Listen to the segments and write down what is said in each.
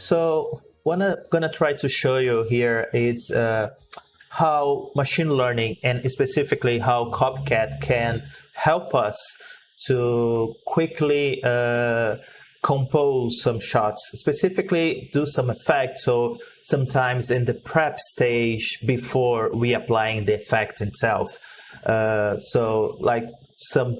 So what I'm gonna try to show you here is how machine learning and specifically how CopyCat can help us to quickly compose some shots, specifically do some effects. So sometimes in the prep stage before we applying the effect itself. So like some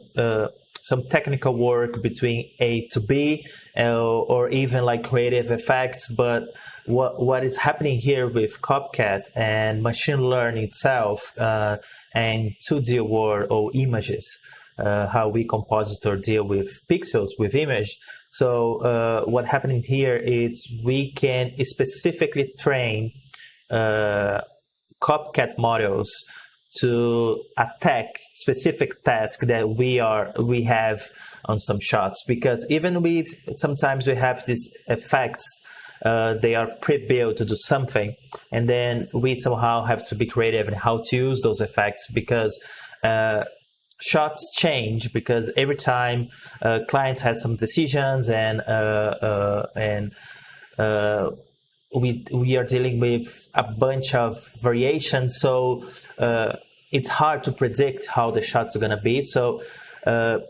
technical work between A to B, or even like creative effects. But what is happening here with CopyCat and machine learning itself and 2D world or images, how we compositor deal with pixels with image. So what happening here is we can specifically train CopyCat models to attack specific tasks that we have on some shots, because even sometimes we have these effects, they are pre-built to do something, and then we somehow have to be creative in how to use those effects, because shots change, because every time clients have some decisions, and we are dealing with a bunch of variations, so it's hard to predict how the shots are going to be. So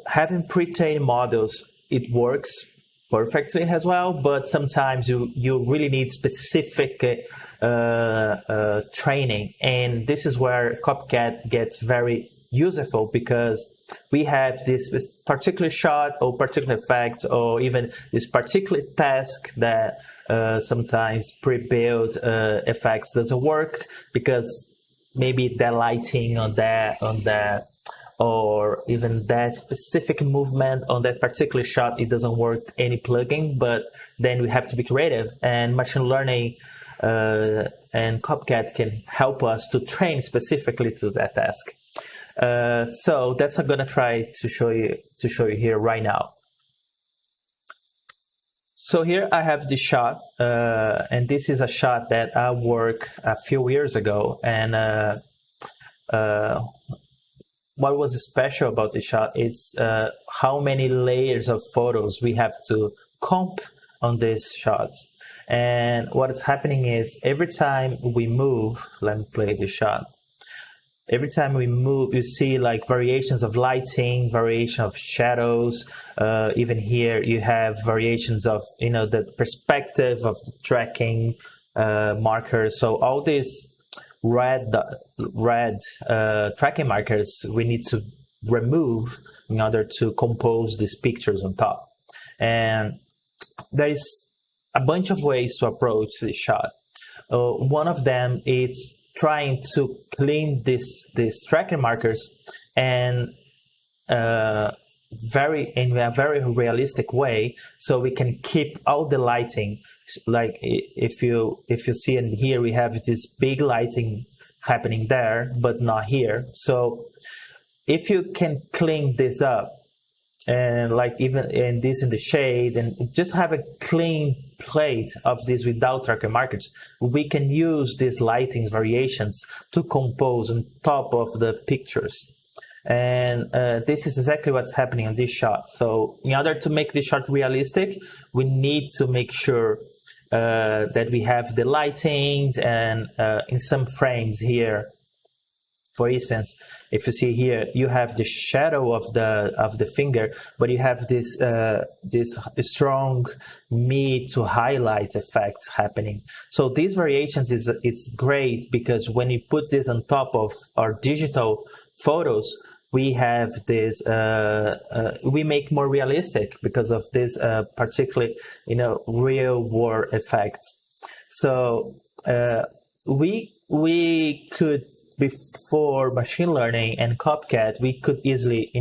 having pre-trained models, it works perfectly as well, but sometimes you really need specific training, and this is where CopyCat gets very useful, because we have this particular shot or particular effect or even this particular task that sometimes pre-built effects doesn't work, because maybe the lighting on that or even that specific movement on that particular shot, it doesn't work any plugin. But then we have to be creative, and machine learning and CopyCat can help us to train specifically to that task. So that's what I'm gonna try to show you here right now. So here I have the shot, and this is a shot that I worked a few years ago. And what was special about the shot is how many layers of photos we have to comp on these shots. And what is happening is every time we move, let me play the shot. Every time we move, you see like variations of lighting, variation of shadows. Even here, you have variations of, the perspective of the tracking markers. So all these red tracking markers we need to remove in order to compose these pictures on top. And there is a bunch of ways to approach this shot. One of them is trying to clean these tracking markers and in a very realistic way, so we can keep all the lighting. Like if you see in here, we have this big lighting happening there, but not here. So if you can clean this up, and like even in this in the shade, and just have a clean plate of this without tracking markers, we can use these lighting variations to compose on top of the pictures. And this is exactly what's happening on this shot. So in order to make this shot realistic, we need to make sure that we have the lightings, and in some frames here, for instance, if you see here, you have the shadow of the finger, but you have this strong mid to highlight effect happening. So these variations it's great, because when you put this on top of our digital photos, we have this we make more realistic because of this particularly real world effects. So we could, before machine learning and CopyCat, we could easily,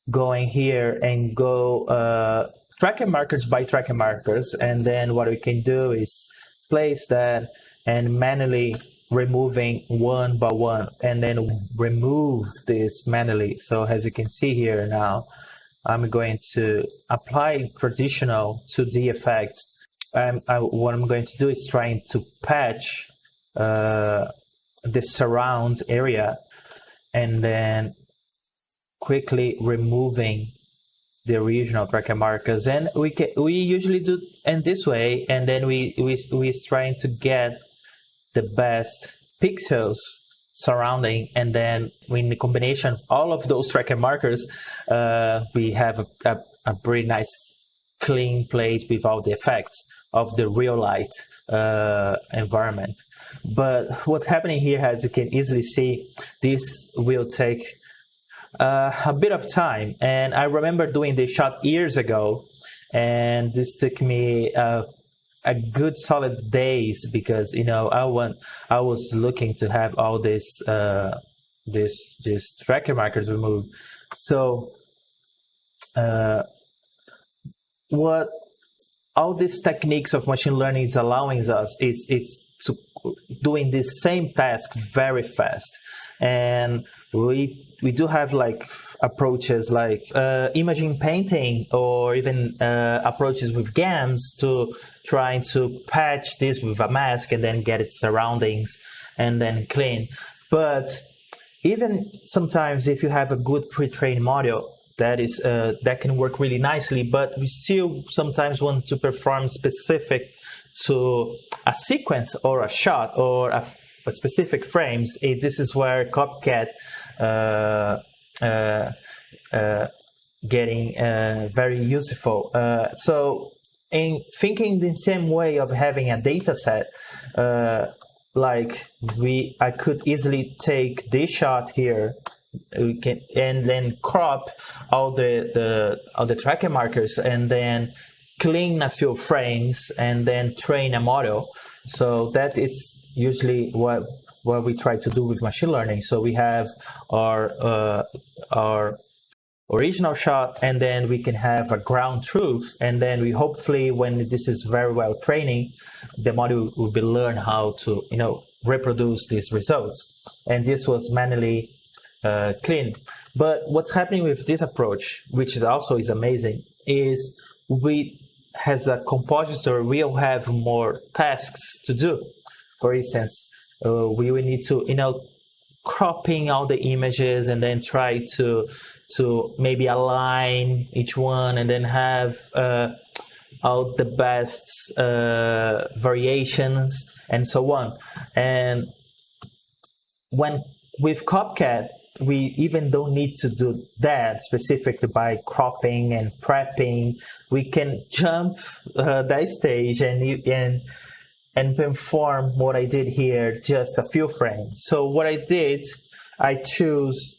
go in here and go tracking markers by tracking markers. And then what we can do is place that and manually removing one by one, and then remove this manually. So as you can see here now, I'm going to apply traditional 2D effects. What I'm going to do is trying to patch the surround area, and then quickly removing the original tracker markers, and we usually do in this way, and then we trying to get the best pixels surrounding, and then in the combination of all of those tracker markers, we have a pretty nice clean plate with all the effects of the real light environment. But what's happening here, as you can easily see, this will take a bit of time, and I remember doing this shot years ago, and this took me a good solid days, because I was looking to have all this tracker markers removed. So what all these techniques of machine learning is allowing us is to doing this same task very fast. And we do have like approaches like imaging painting, or even approaches with GAMs to trying to patch this with a mask and then get its surroundings and then clean. But even sometimes if you have a good pre-trained model, that can work really nicely, but we still sometimes want to perform specific to a sequence or a shot or a specific frames. This is where CopyCat getting very useful. So in thinking the same way of having a data set, I could easily take this shot here, and then crop all the tracker markers, and then clean a few frames, and then train a model. So that is usually what we try to do with machine learning. So we have our original shot, and then we can have a ground truth, and then we hopefully, when this is very well training, the model will be learn how to reproduce these results. And this was manually clean. But what's happening with this approach, which is also amazing, is we, as a compositor, we'll have more tasks to do. For instance, we will need to cropping all the images, and then try to maybe align each one, and then have all the best variations and so on. And with CopyCat, we even don't need to do that specifically by cropping and prepping. We can jump that stage and perform what I did here, just a few frames. So what I did, I choose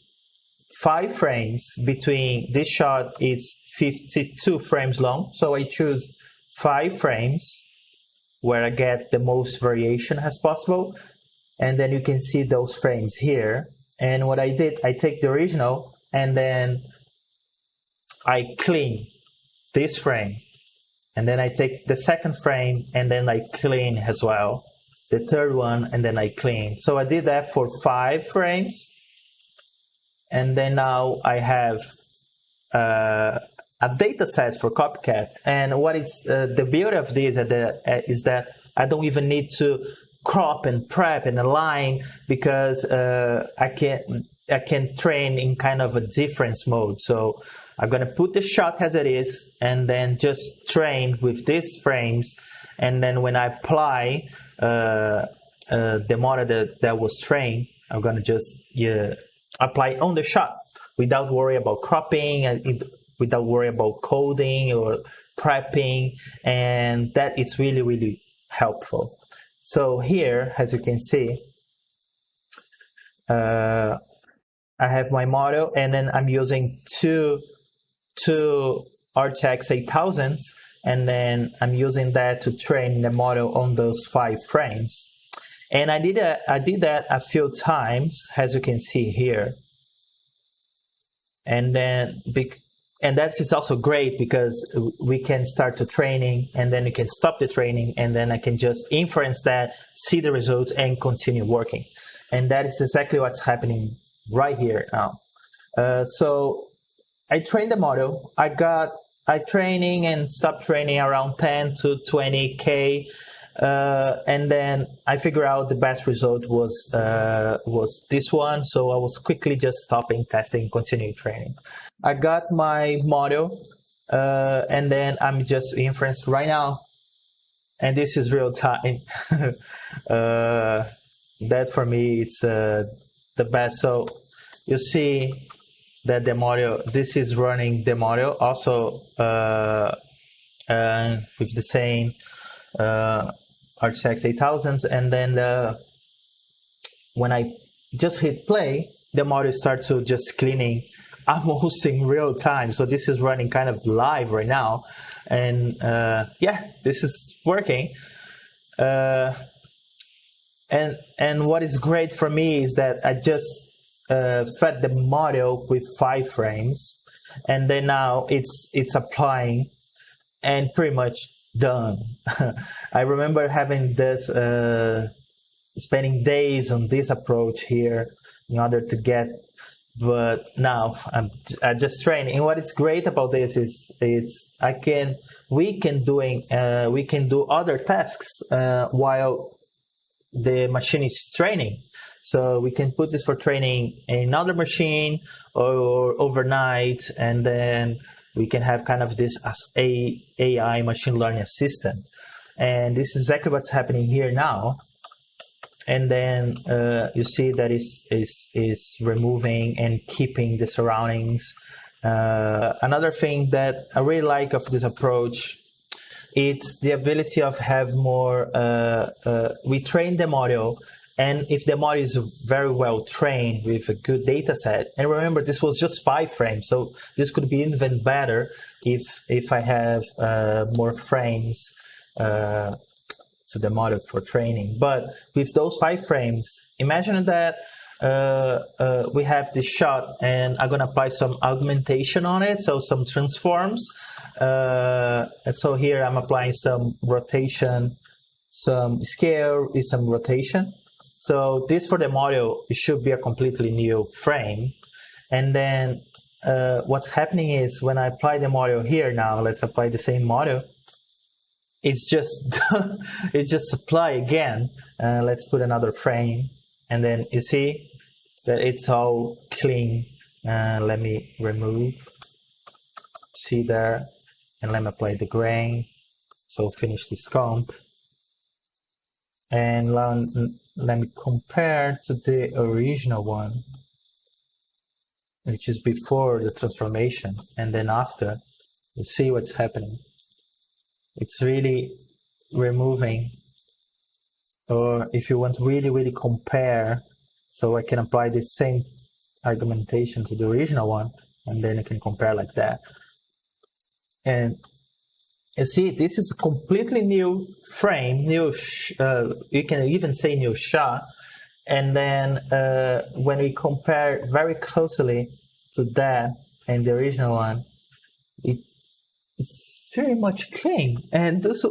5 frames between this shot. It's 52 frames long, so I choose 5 frames where I get the most variation as possible, and then you can see those frames here. And what I did, I take the original, and then I clean this frame, and then I take the second frame, and then I clean as well the third one, and then I clean. So I did that for 5 frames, and then now I have a data set for CopyCat. And what is the beauty of this is that I don't even need to crop and prep and align, because I can train in kind of a difference mode. So I'm gonna put the shot as it is, and then just train with these frames, and then when I apply the model that was trained, I'm gonna just apply on the shot without worry about cropping, without worry about coding or prepping, and that is really, really helpful. So here, as you can see, I have my model, and then I'm using two RTX 8000s, and then I'm using that to train the model on those 5 frames. And I did that a few times, as you can see here. And then that is also great, because we can start the training, and then you can stop the training, and then I can just inference that, see the results, and continue working. And that is exactly what's happening right here now. So I trained the model. I training and stopped training around 10 to 20K. And then I figured out the best result was this one. So I was quickly just stopping, testing, continuing training. I got my model and then I'm just inference right now, and this is real time. That for me, it's the best. So you see that the model, this is running the model also with the same RTX 8000s, and then when I just hit play, the model starts to just cleaning almost in real time. So this is running kind of live right now, and yeah, this is working. And what is great for me is that I just fed the model with 5 frames, and then now it's applying and pretty much done. I remember having this, spending days on this approach here in order to get, but now I'm just training. And what is great about this is we can do other tasks while the machine is training. So we can put this for training in another machine or overnight, and then we can have kind of this as AI machine learning assistant. And this is exactly what's happening here now. And then you see that is removing and keeping the surroundings. Another thing that I really like of this approach, it's the ability of have more, we train the model, and if the model is very well trained with a good data set, and remember this was just 5 frames, so this could be even better if I have more frames to the model for training. But with those 5 frames, imagine that we have this shot, and I'm gonna apply some augmentation on it, so some transforms. And so here I'm applying some rotation, some scale with some rotation. So this for the model, it should be a completely new frame. And then what's happening is when I apply the model here now, let's apply the same model. It's just it's just apply again. Let's put another frame, and then you see that it's all clean. Let me remove. See there, and let me apply the grain. So finish this comp, and let me compare to the original one, which is before the transformation, and then after. You see what's happening. It's really removing, or if you want to really compare, so I can apply the same argumentation to the original one, and then you can compare like that. And you see, this is a completely new frame, you can even say new shot. And then when we compare very closely to that and the original one, it's very much clean. And this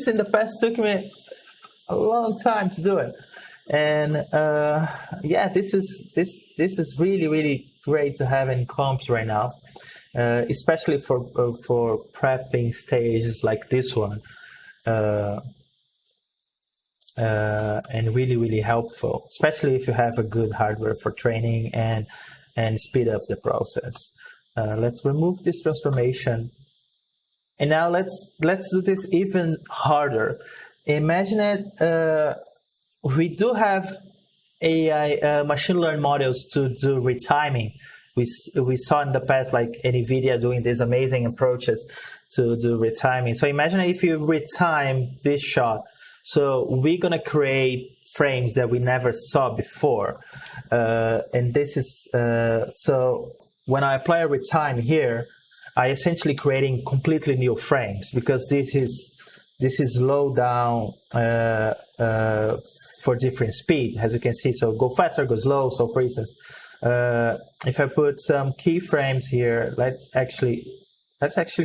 in the past took me a long time to do it. And yeah, this is really great to have in comps right now, especially for prepping stages like this one, and really helpful, especially if you have a good hardware for training and speed up the process. Let's remove this transformation. And now let's do this even harder. Imagine it, we do have AI machine learning models to do retiming. We saw in the past like NVIDIA doing these amazing approaches to do retiming. So imagine if you retime this shot. So we're gonna create frames that we never saw before. And this is, so when I apply a retime here, I essentially creating completely new frames, because this is low down for different speeds, as you can see. So go faster, go slow. So for instance, if I put some keyframes here, let's actually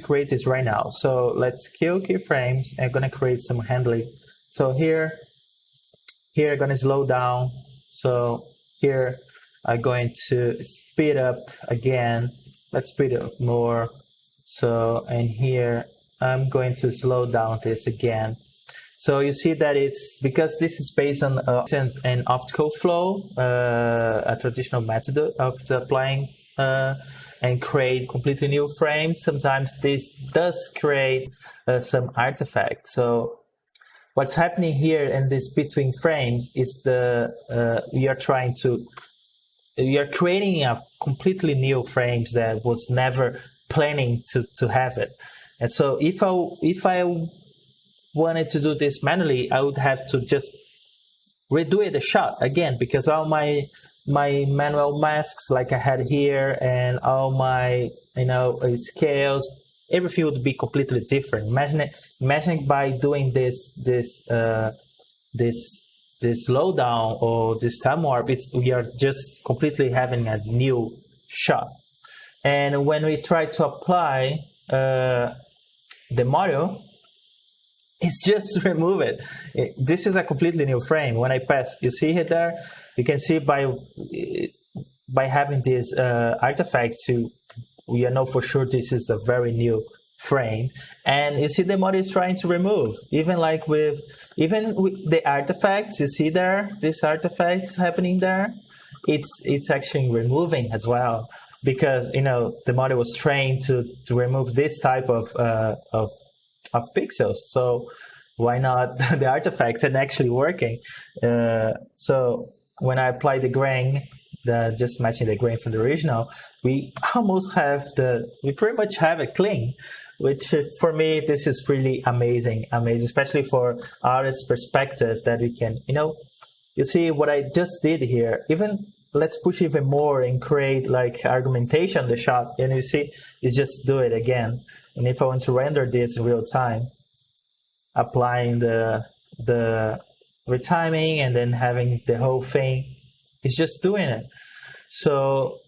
create this right now. So let's kill keyframes. I'm gonna create some handling. So here I'm gonna slow down. So here I'm going to speed up again. Let's speed up more. So, and here I'm going to slow down this again. So you see that it's because this is based on an optical flow, a traditional method of applying and create completely new frames. Sometimes this does create some artifacts. So what's happening here in this between frames is we are creating a completely new frames that was never planning to have it. And so if I wanted to do this manually, I would have to just redo the shot again, because all my manual masks like I had here and all my scales, everything would be completely different. Imagine by doing this slowdown or this time warp, we are just completely having a new shot. And when we try to apply the model, it's just remove it. This is a completely new frame. When I pass, you see it there? You can see by having these artifacts, we know for sure this is a very new frame. And you see the model is trying to remove. Even with the artifacts, you see there, these artifacts happening there, it's actually removing as well. Because the model was trained to remove this type of pixels, so why not the artifacts and actually working? So when I apply the grain, just matching the grain from the original, we pretty much have it clean, which for me this is really amazing, especially for artist's perspective, that we can you see what I just did here. Even let's push even more and create like argumentation on the shot, and you see you just do it again. And if I want to render this in real time, applying the retiming and then having the whole thing, it's just doing it. So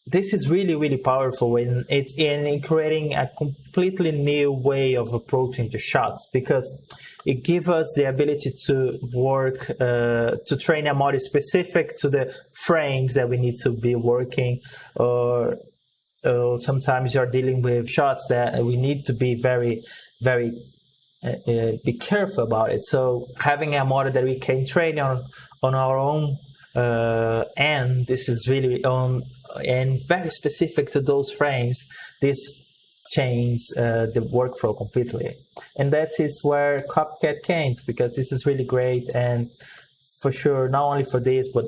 this is really, really powerful in creating a completely new way of approaching the shots, because it gives us the ability to work, to train a model specific to the frames that we need to be working, or sometimes you're dealing with shots that we need to be very, very be careful about it. So having a model that we can train on our own end, this is really and very specific to those frames, this changes the workflow completely. And that is where CopyCat came, because this is really great, and for sure, not only for this, but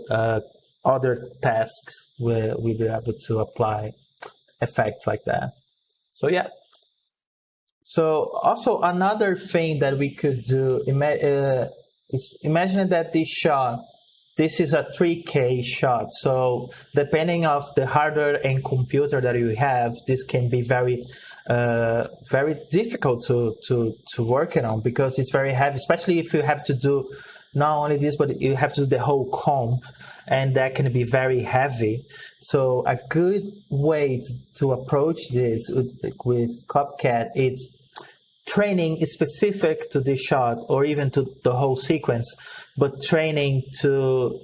other tasks we'll be able to apply effects like that. So yeah. So also another thing that we could do is imagine that this is a 3K shot. So depending of the hardware and computer that you have, this can be very difficult to work it on, because it's very heavy, especially if you have to do not only this, but you have to do the whole comp, and that can be very heavy. So a good way to approach this with CopyCat, it's training is specific to this shot or even to the whole sequence, but training to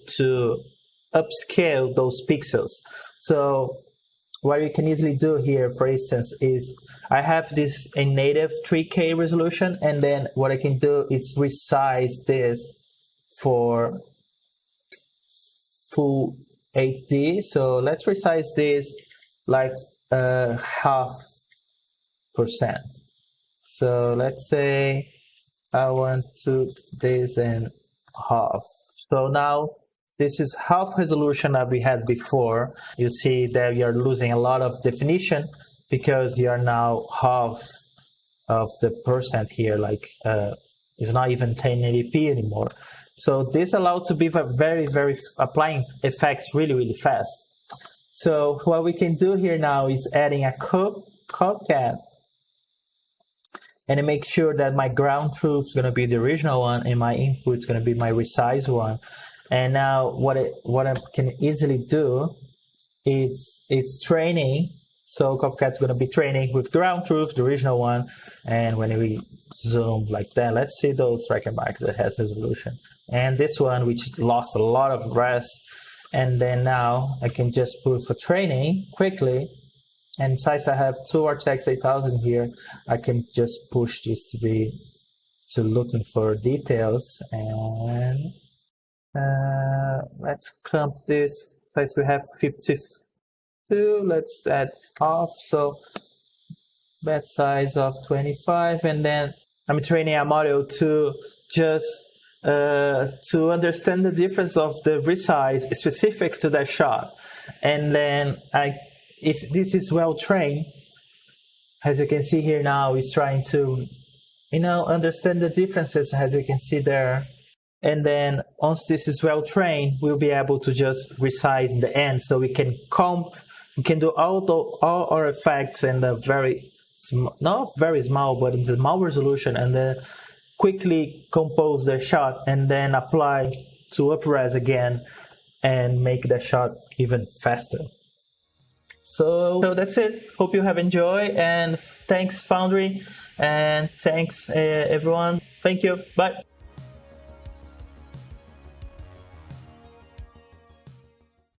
upscale those pixels. So what you can easily do here, for instance, is I have this a native 3K resolution, and then what I can do is resize this for full HD. So let's resize this like 0.5%. So let's say I want to this in half. So now this is half resolution that we had before. You see that you're losing a lot of definition because you're now half of the percent here, like it's not even 1080p anymore. So this allows to be very, very applying effects really, really fast. So what we can do here now is adding a CopyCat and make sure that my ground truth is going to be the original one and my input is going to be my resize one. And now what I can easily do is it's training. So CopyCat is going to be training with ground truth, the original one. And when we zoom like that, let's see those record marks that has resolution. And this one, which lost a lot of rest. And then now I can just put for training quickly. And since I have two RTX 8000 here, I can just push this to looking for details. And let's clump this. Since we have 2. Let's add off. So bed size of 25, and then I'm training a model to just to understand the difference of the resize specific to that shot. And then if this is well trained, as you can see here now, it's trying to understand the differences, as you can see there. And then once this is well trained, we'll be able to just resize in the end, so we can do all our effects in the not very small, but in small resolution, and then quickly compose the shot and then apply to up-res again and make the shot even faster. So that's it. Hope you have enjoyed, and thanks Foundry, and thanks everyone. Thank you. Bye.